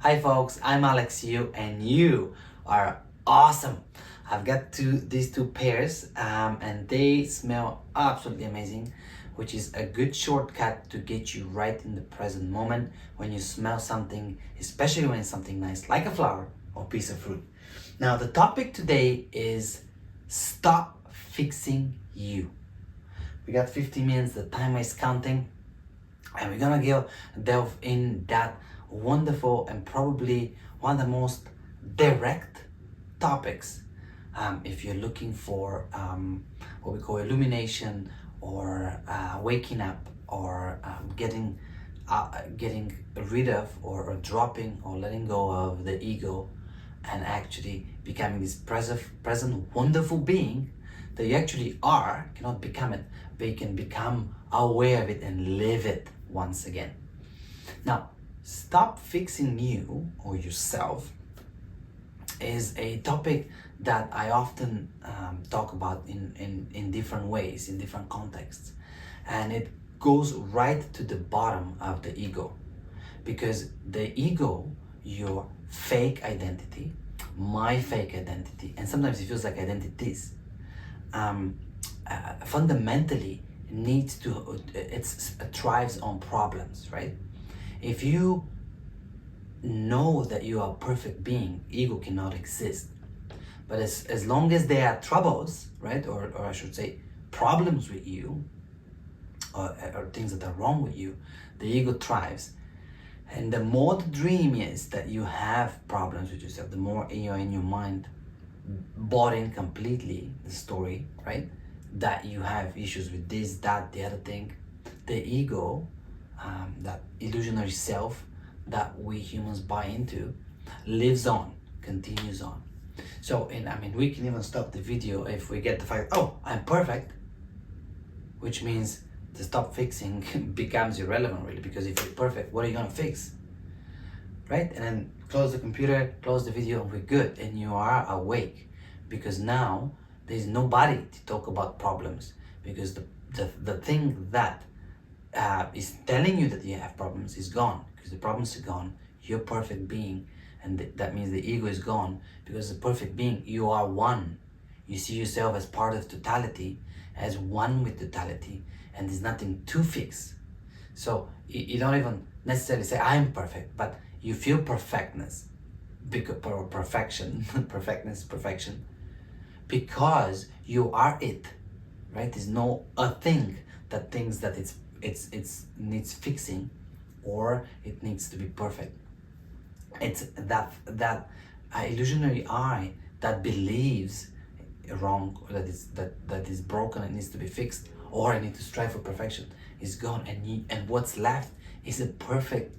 Hi folks, I'm Aleks U and you are awesome. I've got these two pairs and they smell absolutely amazing, which is a good shortcut to get you right in the present moment when you smell something, especially when it's something nice like a flower or piece of fruit. Now the topic today is stop fixing you. We got 50 minutes, the timer is counting, and we're gonna delve in that wonderful and probably one of the most direct topics if you're looking for what we call illumination or waking up or getting rid of or dropping or letting go of the ego and actually becoming this present wonderful being that you actually are. Cannot become it, but you can become aware of it and live it once again. Now, stop fixing you or yourself is a topic that I often talk about in different ways, in different contexts. And it goes right to the bottom of the ego. Because the ego, your fake identity, my fake identity, and sometimes it feels like identities, fundamentally needs to, it thrives on problems, right? If you know that you are a perfect being, ego cannot exist. But as long as there are troubles, right, or I should say problems with you, or things that are wrong with you, the ego thrives. And the more the dream is that you have problems with yourself, the more you're in your mind bought in completely the story, right, that you have issues with this, that, the other thing, the ego, that illusionary self that we humans buy into, lives on, continues on. So, we can even stop the video if we get the fact, oh, I'm perfect, which means the stop fixing becomes irrelevant really, because if you're perfect, what are you gonna fix, right? And then close the computer, close the video, and we're good, and you are awake, because now there's nobody to talk about problems, because the thing that is telling you that you have problems is gone, because the problems are gone. You're a perfect being, and that means the ego is gone, because the perfect being, you are one. You see yourself as part of totality, as one with totality, and there's nothing to fix. So you don't even necessarily say I'm perfect, but you feel perfectness, because perfection, perfection, because you are it, right? There's no a thing that thinks that it's needs fixing or it needs to be perfect. It's that illusionary I that believes wrong, or that is broken and needs to be fixed, or I need to strive for perfection, is gone, and what's left is a perfect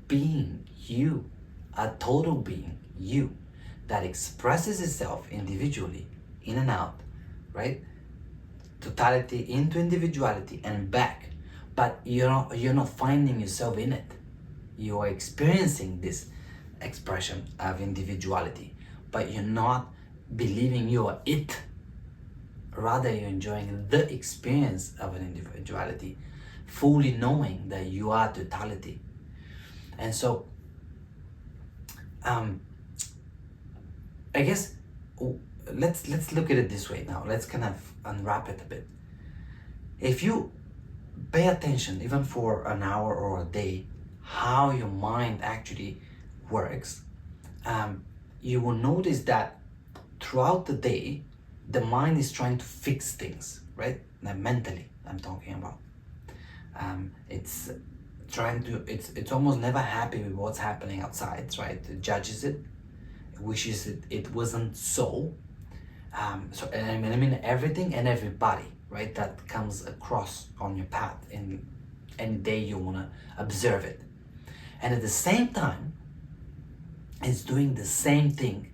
being, you, a total being, you, that expresses itself individually, in and out, right? Totality into individuality and back. But you're not finding yourself in it. You are experiencing this expression of individuality, but you're not believing you are it. Rather, you're enjoying the experience of an individuality, fully knowing that you are totality. And so, I guess let's look at it this way now. Let's kind of unwrap it a bit. If you pay attention, even for an hour or a day, how your mind actually works, you will notice that throughout the day, the mind is trying to fix things, right? Now, mentally, I'm talking about. It's almost never happy with what's happening outside, right? It judges it, wishes it wasn't so. So, and I mean everything and everybody, right? That comes across on your path in any day you wanna observe it. And at the same time, it's doing the same thing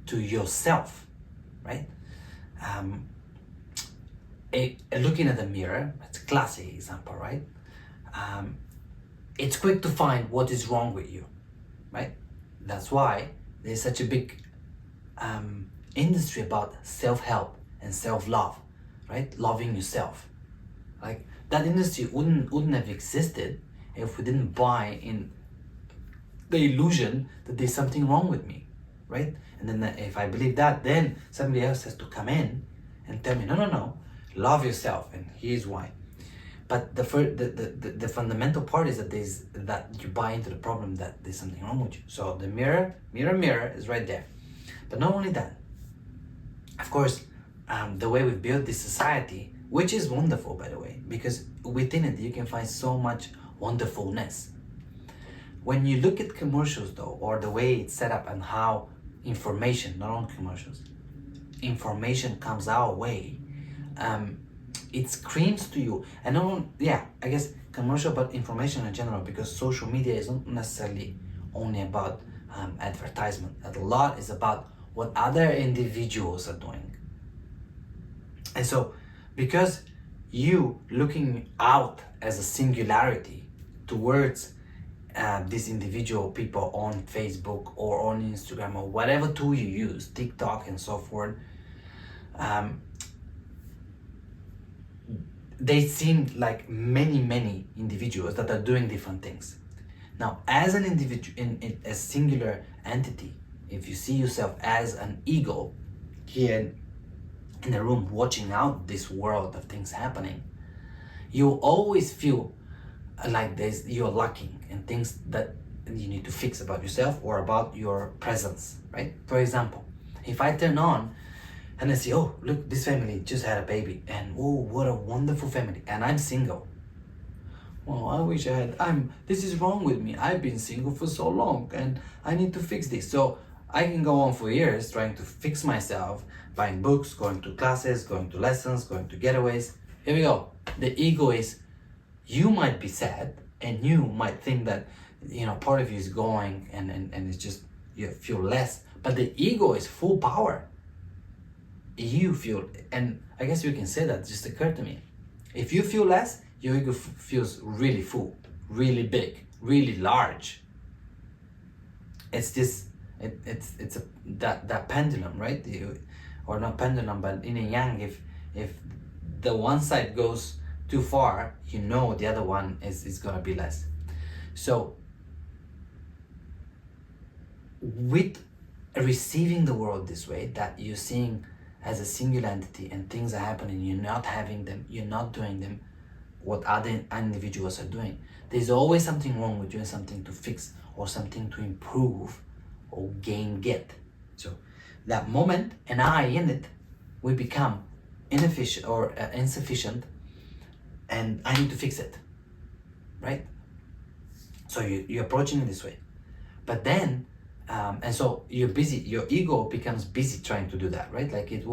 to yourself, right? Looking at the mirror, it's a classic example, right? It's quick to find what is wrong with you, right? That's why there's such a big industry about self-help and self-love, right? Loving yourself. Like, that industry wouldn't have existed if we didn't buy in the illusion that there's something wrong with me, right? And then if I believe that, then somebody else has to come in and tell me, no, love yourself, and here's why. But the fundamental part is that you buy into the problem that there's something wrong with you. So the mirror is right there. But not only that, of course, the way we build this society, which is wonderful, by the way, because within it you can find so much wonderfulness. When you look at commercials though, or the way it's set up and how information, not only commercials, information comes our way, it screams to you. And I guess commercial, but information in general, because social media is not necessarily only about advertisement. A lot is about what other individuals are doing. And so, because you looking out as a singularity towards these individual people on Facebook or on Instagram or whatever tool you use, TikTok and so forth, they seem like many individuals that are doing different things. Now, as an individual, in a singular entity, if you see yourself as an ego here in the room watching out this world of things happening, you always feel like you're lacking in things that you need to fix about yourself or about your presence, right? For example, if I turn on and I see, oh, look, this family just had a baby, and oh, what a wonderful family, and I'm single. Well, I wish I had, this is wrong with me. I've been single for so long and I need to fix this. So I can go on for years trying to fix myself, buying books, going to classes, going to lessons, going to getaways. Here we go. The ego is, you might be sad and you might think that, part of you is going and it's just, you feel less, but the ego is full power. You feel, and I guess you can say that, just occurred to me. If you feel less, your ego feels really full, really big, really large. It's this, that pendulum, right? Or not pendulum, but in a yang, if the one side goes too far, the other one is gonna be less. So with receiving the world this way, that you're seeing as a singular entity and things are happening, you're not having them, you're not doing them, what other individuals are doing, there's always something wrong with you and something to fix or something to improve or get. So that moment, and I in it, we become inefficient or insufficient, and I need to fix it, right? So you're approaching it this way, but then and so you're busy, your ego becomes busy trying to do that, right? Like it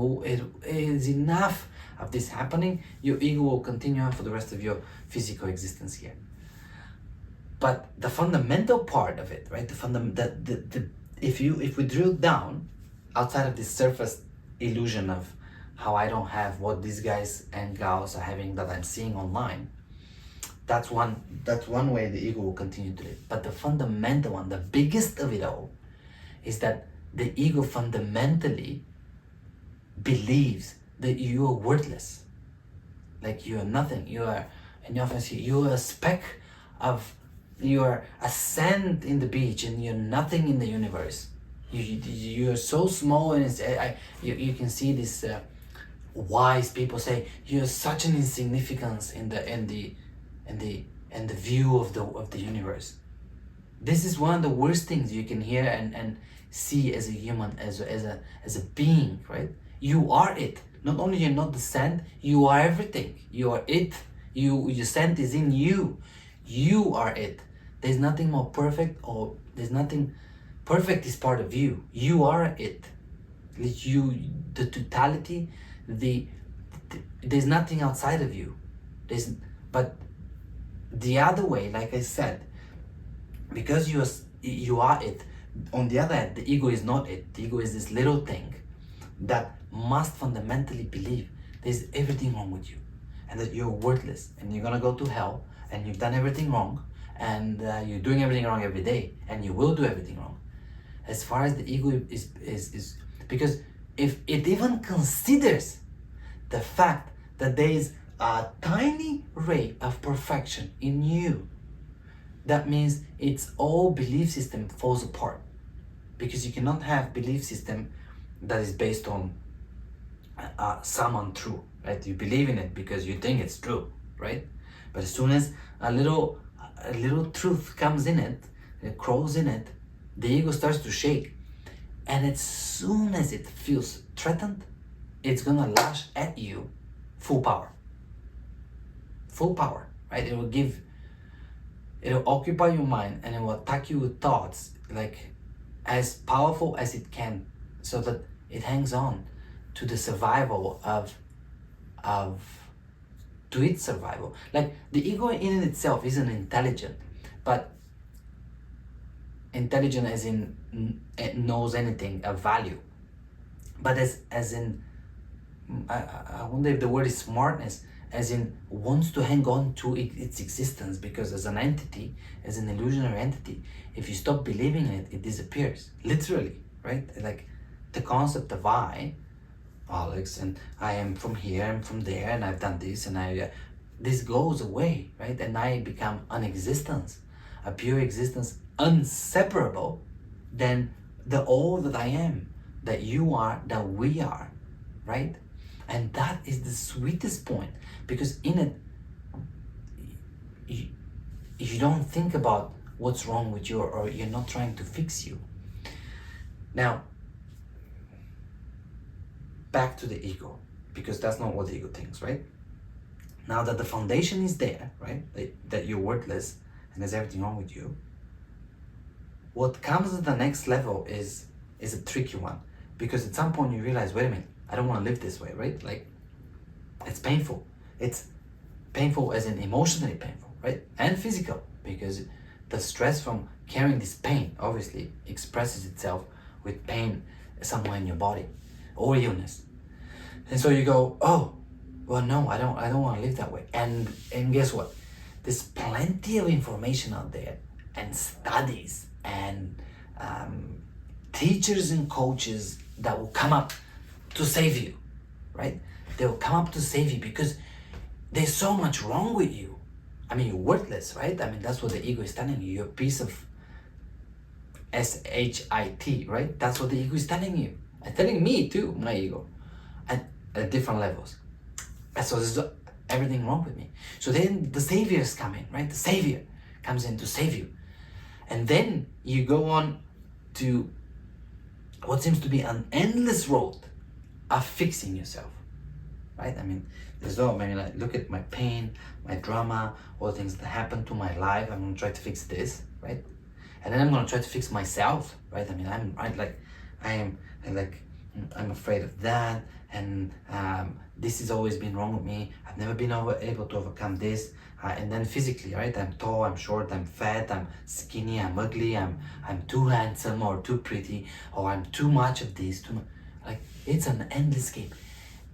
is enough of this happening, your ego will continue on for the rest of your physical existence here. But the fundamental part of it, right? If we drill down outside of this surface illusion of how I don't have what these guys and gals are having that I'm seeing online, that's one way the ego will continue to live. But the fundamental one, the biggest of it all, is that the ego fundamentally believes that you are worthless, like you are nothing. You are, and you often see, you are a speck of, you are a sand in the beach, and you're nothing in the universe. You are so small, and you can see this wise people say you're such an insignificance in the view of the universe. This is one of the worst things you can hear and see as a human, as a being, right? You are it. Not only you're not the sand, you are everything. You are it. Your sand is in you. You are it. There's nothing more perfect, or there's nothing perfect is part of you. You are it. The totality, there's nothing outside of you. But the other way, like I said, because you are it, on the other hand, the ego is not it. The ego is this little thing that must fundamentally believe there's everything wrong with you, and that you're worthless, and you're gonna go to hell, and you've done everything wrong, and you're doing everything wrong every day, and you will do everything wrong. As far as the ego is because if it even considers the fact that there is a tiny ray of perfection in you, that means its all belief system falls apart, because you cannot have belief system that is based on some untrue, right? You believe in it because you think it's true, right? But as soon as a little truth comes in it, it crawls in it, the ego starts to shake, and as soon as it feels threatened, it's gonna lash at you full power, right? It'll occupy your mind, and it will attack you with thoughts like as powerful as it can, so that it hangs on to the survival of to its survival. Like the ego in itself isn't intelligent, but intelligent as in it knows anything of value, but as in I wonder if the word is smartness, as in wants to hang on to its existence, because as an entity, as an illusionary entity, if you stop believing in it, it disappears, literally, right? Like the concept of I, Alex, and I am from here, I'm from there, and I've done this, and this goes away, right? And I become an existence, a pure existence, inseparable than the all that I am, that you are, that we are, right? And that is the sweetest point, because in it, you don't think about what's wrong with you, or you're not trying to fix you. Now, back to the ego, because that's not what the ego thinks, right? Now that the foundation is there, right, that you're worthless and there's everything wrong with you, what comes at the next level is a tricky one, because at some point you realize, wait a minute, I don't want to live this way, right? Like, it's painful. It's painful as in emotionally painful, right? And physical, because the stress from carrying this pain obviously expresses itself with pain somewhere in your body, or illness. And so you go, oh, well, no, I don't want to live that way. And guess what? There's plenty of information out there, and studies, and teachers and coaches that will come up to save you, right? They will come up to save you because there's so much wrong with you. I mean, you're worthless, right? I mean, that's what the ego is telling you. You're a piece of shit, right? That's what the ego is telling you. It's telling me too, my ego, at different levels. And so there's everything wrong with me. So then the saviors come in, right? The savior comes in to save you. And then you go on to what seems to be an endless road of fixing yourself, right? I mean, like, look at my pain, my drama, all the things that happened to my life. I'm gonna try to fix this, right? And then I'm gonna try to fix myself, right? I mean, I'm afraid of that, and this has always been wrong with me. I've never been able to overcome this. And then physically, right? I'm tall, I'm short, I'm fat, I'm skinny, I'm ugly, I'm too handsome or too pretty, or I'm too much of this, like, it's an endless game.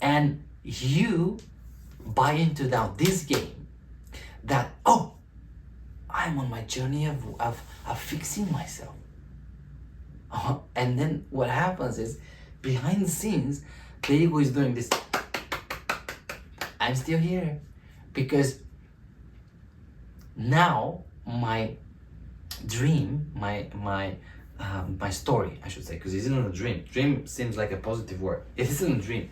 And you buy into now this game that, oh, I'm on my journey of fixing myself. And then what happens is, behind the scenes, the ego is doing this. I'm still here, because now my dream, my story, I should say, because it's not a dream. Dream seems like a positive word. It isn't a dream.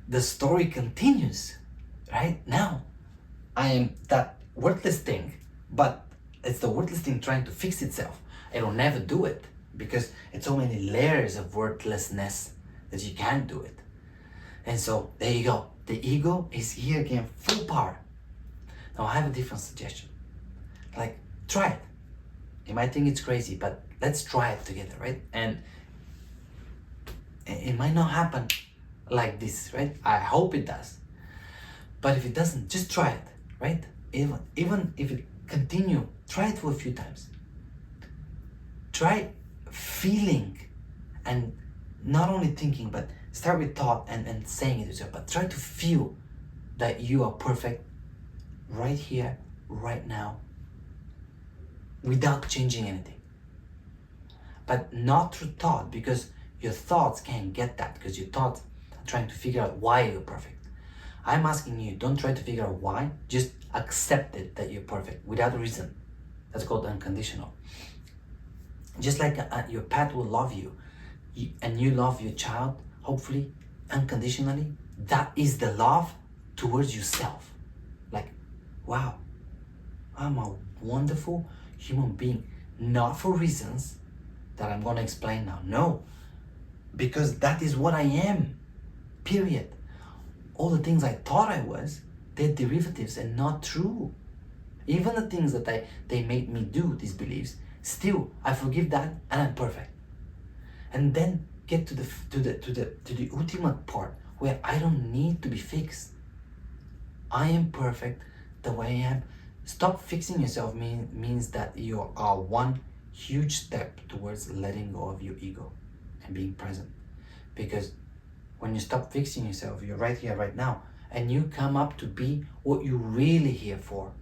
The story continues, right? Now, I am that worthless thing, but it's the worthless thing trying to fix itself. It'll never do it, because it's so many layers of worthlessness that you can't do it. And so there you go. The ego is here again, full power. Now I have a different suggestion. Like, try it. You might think it's crazy, but let's try it together, right? And it might not happen like this, right? I hope it does. But if it doesn't, just try it, right? Even if it continue, try it for a few times. Try feeling, and not only thinking, but start with thought and saying it to yourself, but try to feel that you are perfect right here, right now, without changing anything. But not through thought, because your thoughts can't get that, because your thoughts are trying to figure out why you're perfect. I'm asking you, don't try to figure out why, just accept it that you're perfect without a reason. That's called unconditional. Just like your pet will love you, and you love your child, hopefully, unconditionally, that is the love towards yourself. Like, wow, I'm a wonderful human being. Not for reasons that I'm gonna explain now. No, because that is what I am, period. All the things I thought I was, they're derivatives and not true. Even the things that they made me do, these beliefs, still I forgive that and I'm perfect. And then get to the ultimate part where I don't need to be fixed. I am perfect the way I am. Stop fixing yourself means that you are one huge step towards letting go of your ego and being present. Because when you stop fixing yourself, you're right here, right now, and you come up to be what you're really here for,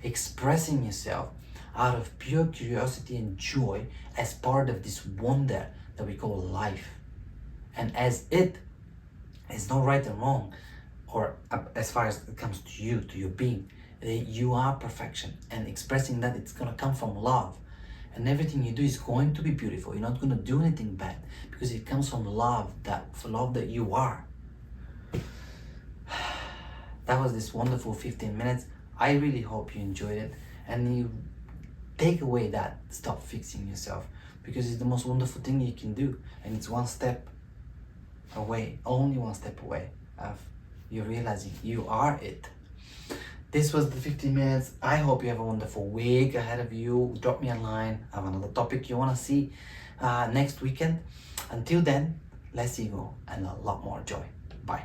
expressing yourself out of pure curiosity and joy as part of this wonder that we call life. And as it is no right and wrong, or as far as it comes to you, to your being, you are perfection, and expressing that, it's gonna come from love. And everything you do is going to be beautiful. You're not gonna do anything bad because it comes from love, for love that you are. That was this wonderful 15 minutes. I really hope you enjoyed it and you take away that stop fixing yourself, because it's the most wonderful thing you can do, and it's one step away, only one step away of you realizing you are it. This was the 15 minutes. I hope you have a wonderful week ahead of you. Drop me a line, have another topic you want to see next weekend. Until then, less ego and a lot more joy. Bye.